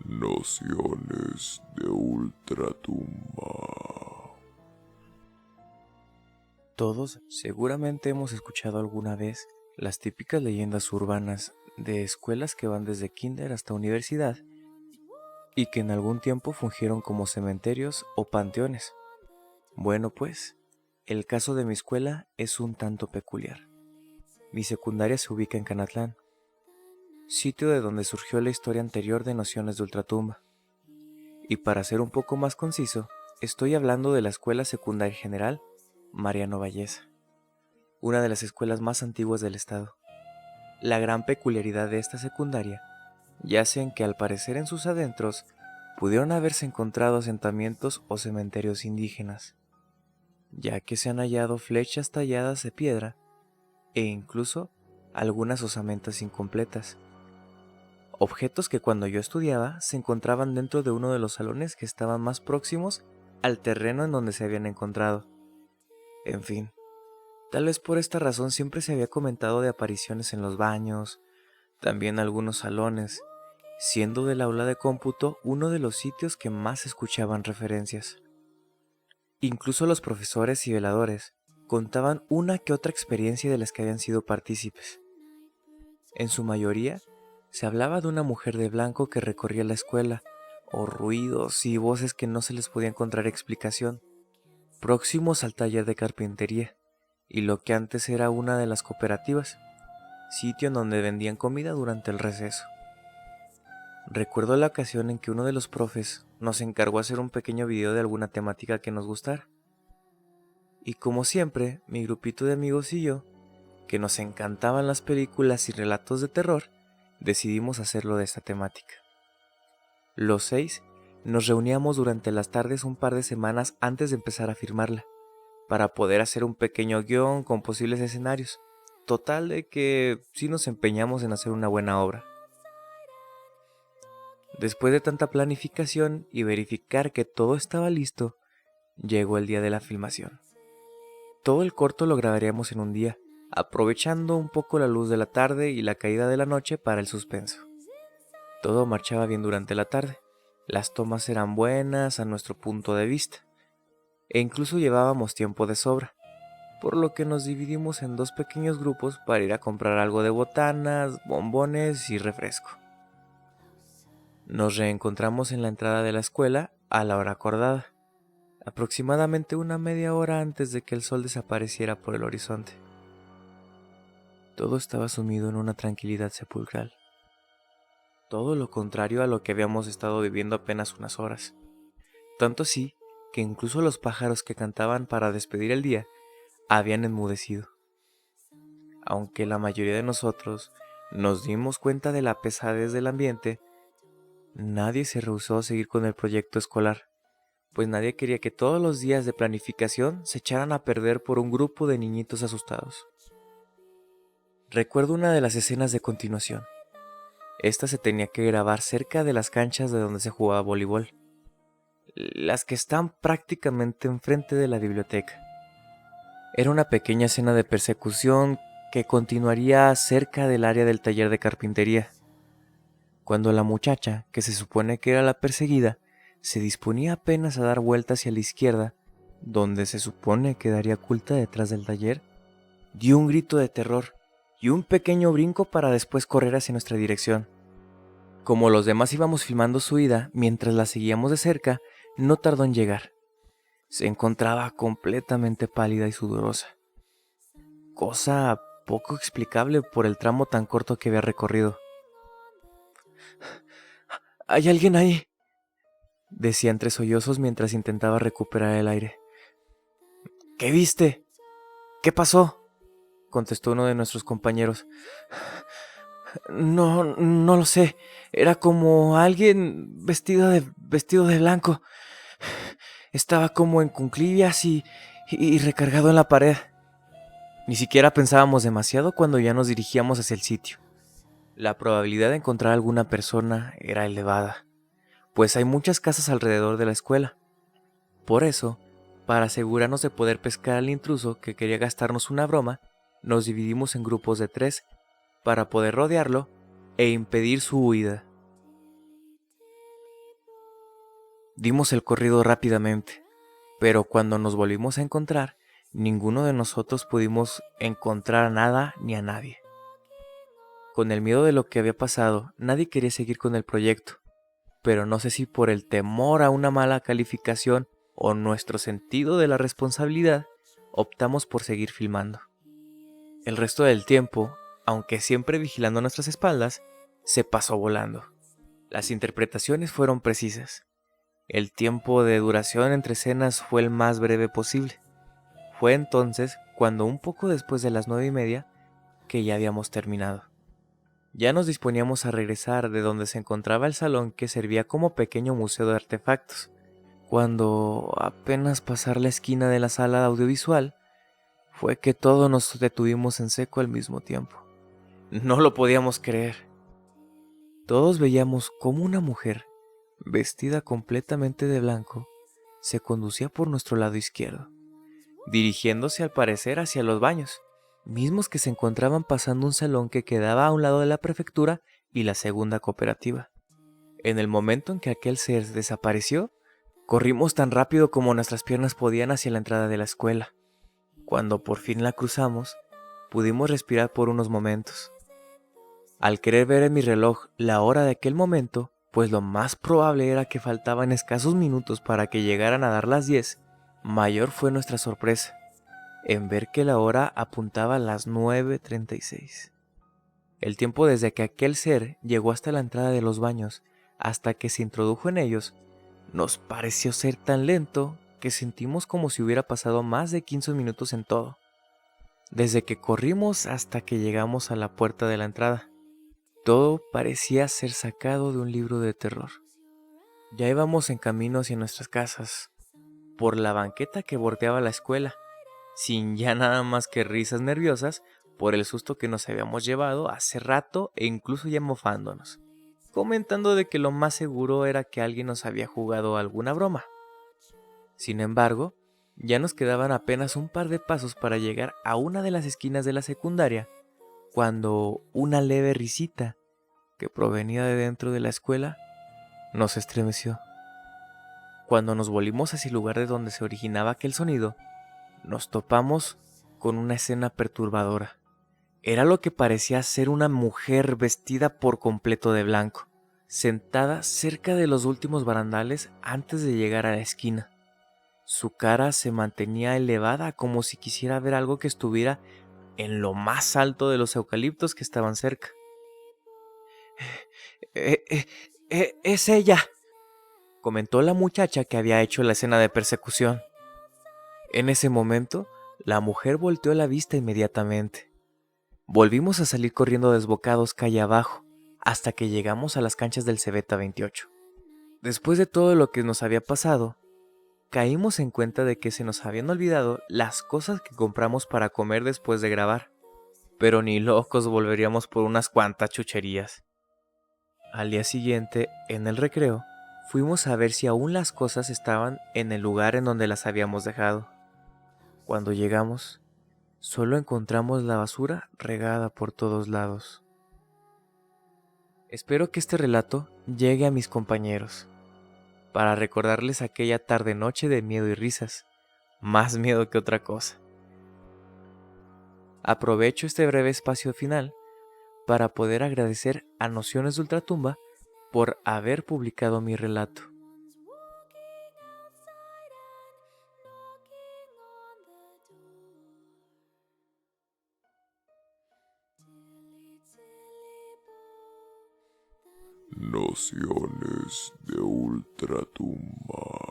Nociones de ultratumba. Todos seguramente hemos escuchado alguna vez las típicas leyendas urbanas de escuelas que van desde kinder hasta universidad y que en algún tiempo fungieron como cementerios o panteones. Bueno, pues, el caso de mi escuela es un tanto peculiar. Mi secundaria se ubica en Canatlán, sitio de donde surgió la historia anterior de Nociones de ultratumba. Y para ser un poco más conciso, estoy hablando de la Escuela Secundaria General Mariano Valleza, una de las escuelas más antiguas del estado. La gran peculiaridad de esta secundaria yace en que al parecer en sus adentros pudieron haberse encontrado asentamientos o cementerios indígenas, ya que se han hallado flechas talladas de piedra e incluso algunas osamentas incompletas. Objetos que cuando yo estudiaba se encontraban dentro de uno de los salones que estaban más próximos al terreno en donde se habían encontrado. En fin, tal vez por esta razón siempre se había comentado de apariciones en los baños, también algunos salones, siendo del aula de cómputo uno de los sitios que más escuchaban referencias. Incluso los profesores y veladores contaban una que otra experiencia de las que habían sido partícipes. En su mayoría, se hablaba de una mujer de blanco que recorría la escuela, o ruidos y voces que no se les podía encontrar explicación, próximos al taller de carpintería, y lo que antes era una de las cooperativas, sitio en donde vendían comida durante el receso. Recuerdo la ocasión en que uno de los profes nos encargó hacer un pequeño video de alguna temática que nos gustara. Y como siempre, mi grupito de amigos y yo, que nos encantaban las películas y relatos de terror, decidimos hacerlo de esta temática. Los 6 nos reuníamos durante las tardes un par de semanas antes de empezar a filmarla, para poder hacer un pequeño guión con posibles escenarios. Total de que sí nos empeñamos en hacer una buena obra. Después de tanta planificación y verificar que todo estaba listo, llegó el día de la filmación. Todo el corto lo grabaríamos en un día, aprovechando un poco la luz de la tarde y la caída de la noche para el suspenso. Todo marchaba bien durante la tarde, las tomas eran buenas a nuestro punto de vista, e incluso llevábamos tiempo de sobra, por lo que nos dividimos en dos pequeños grupos para ir a comprar algo de botanas, bombones y refresco. Nos reencontramos en la entrada de la escuela a la hora acordada, aproximadamente una media hora antes de que el sol desapareciera por el horizonte. Todo estaba sumido en una tranquilidad sepulcral. Todo lo contrario a lo que habíamos estado viviendo apenas unas horas. Tanto así que incluso los pájaros que cantaban para despedir el día habían enmudecido. Aunque la mayoría de nosotros nos dimos cuenta de la pesadez del ambiente, nadie se rehusó a seguir con el proyecto escolar, pues nadie quería que todos los días de planificación se echaran a perder por un grupo de niñitos asustados. Recuerdo una de las escenas de continuación. Esta se tenía que grabar cerca de las canchas de donde se jugaba voleibol, las que están prácticamente enfrente de la biblioteca. Era una pequeña escena de persecución que continuaría cerca del área del taller de carpintería, cuando la muchacha, que se supone que era la perseguida, se disponía apenas a dar vuelta hacia la izquierda, donde se supone quedaría oculta detrás del taller, dio un grito de terror y un pequeño brinco para después correr hacia nuestra dirección. Como los demás íbamos filmando su ida mientras la seguíamos de cerca, no tardó en llegar. Se encontraba completamente pálida y sudorosa, cosa poco explicable por el tramo tan corto que había recorrido. «¿Hay alguien ahí?», decía entre sollozos mientras intentaba recuperar el aire. «¿Qué viste? ¿Qué pasó?», contestó uno de nuestros compañeros. No lo sé. Era como alguien vestido de blanco. Estaba como en cuclillas y recargado en la pared». Ni siquiera pensábamos demasiado cuando ya nos dirigíamos hacia el sitio. La probabilidad de encontrar alguna persona era elevada, pues hay muchas casas alrededor de la escuela. Por eso, para asegurarnos de poder pescar al intruso que quería gastarnos una broma, nos dividimos en grupos de 3 para poder rodearlo e impedir su huida. Dimos el corrido rápidamente, pero cuando nos volvimos a encontrar, ninguno de nosotros pudimos encontrar a nada ni a nadie. Con el miedo de lo que había pasado, nadie quería seguir con el proyecto, pero no sé si por el temor a una mala calificación o nuestro sentido de la responsabilidad, optamos por seguir filmando. El resto del tiempo, aunque siempre vigilando nuestras espaldas, se pasó volando. Las interpretaciones fueron precisas. El tiempo de duración entre escenas fue el más breve posible. Fue entonces cuando un poco después de las 9:30 que ya habíamos terminado. Ya nos disponíamos a regresar de donde se encontraba el salón que servía como pequeño museo de artefactos, cuando apenas pasar la esquina de la sala audiovisual, fue que todos nos detuvimos en seco al mismo tiempo. No lo podíamos creer. Todos veíamos cómo una mujer, vestida completamente de blanco, se conducía por nuestro lado izquierdo, dirigiéndose al parecer hacia los baños, mismos que se encontraban pasando un salón que quedaba a un lado de la prefectura y la segunda cooperativa. En el momento en que aquel ser desapareció, corrimos tan rápido como nuestras piernas podían hacia la entrada de la escuela. Cuando por fin la cruzamos, pudimos respirar por unos momentos. Al querer ver en mi reloj la hora de aquel momento, pues lo más probable era que faltaban escasos minutos para que llegaran a dar las 10, mayor fue nuestra sorpresa en ver que la hora apuntaba a las 9:36. El tiempo desde que aquel ser llegó hasta la entrada de los baños hasta que se introdujo en ellos nos pareció ser tan lento que sentimos como si hubiera pasado más de 15 minutos en todo, desde que corrimos hasta que llegamos a la puerta de la entrada. Todo parecía ser sacado de un libro de terror. Ya íbamos en camino hacia nuestras casas, por la banqueta que bordeaba la escuela, sin ya nada más que risas nerviosas por el susto que nos habíamos llevado hace rato e incluso ya mofándonos, comentando de que lo más seguro era que alguien nos había jugado alguna broma. Sin embargo, ya nos quedaban apenas un par de pasos para llegar a una de las esquinas de la secundaria, cuando una leve risita que provenía de dentro de la escuela nos estremeció. Cuando nos volvimos hacia el lugar de donde se originaba aquel sonido, nos topamos con una escena perturbadora. Era lo que parecía ser una mujer vestida por completo de blanco, sentada cerca de los últimos barandales antes de llegar a la esquina. Su cara se mantenía elevada como si quisiera ver algo que estuviera en lo más alto de los eucaliptos que estaban cerca. Es ella, comentó la muchacha que había hecho la escena de persecución. En ese momento, la mujer volteó la vista inmediatamente. Volvimos a salir corriendo desbocados calle abajo, hasta que llegamos a las canchas del Cebeta 28. Después de todo lo que nos había pasado, caímos en cuenta de que se nos habían olvidado las cosas que compramos para comer después de grabar, pero ni locos volveríamos por unas cuantas chucherías. Al día siguiente, en el recreo, fuimos a ver si aún las cosas estaban en el lugar en donde las habíamos dejado. Cuando llegamos, solo encontramos la basura regada por todos lados. Espero que este relato llegue a mis compañeros, para recordarles aquella tarde-noche de miedo y risas, más miedo que otra cosa. Aprovecho este breve espacio final para poder agradecer a Nociones de Ultratumba por haber publicado mi relato. Nociones de Ultratumba.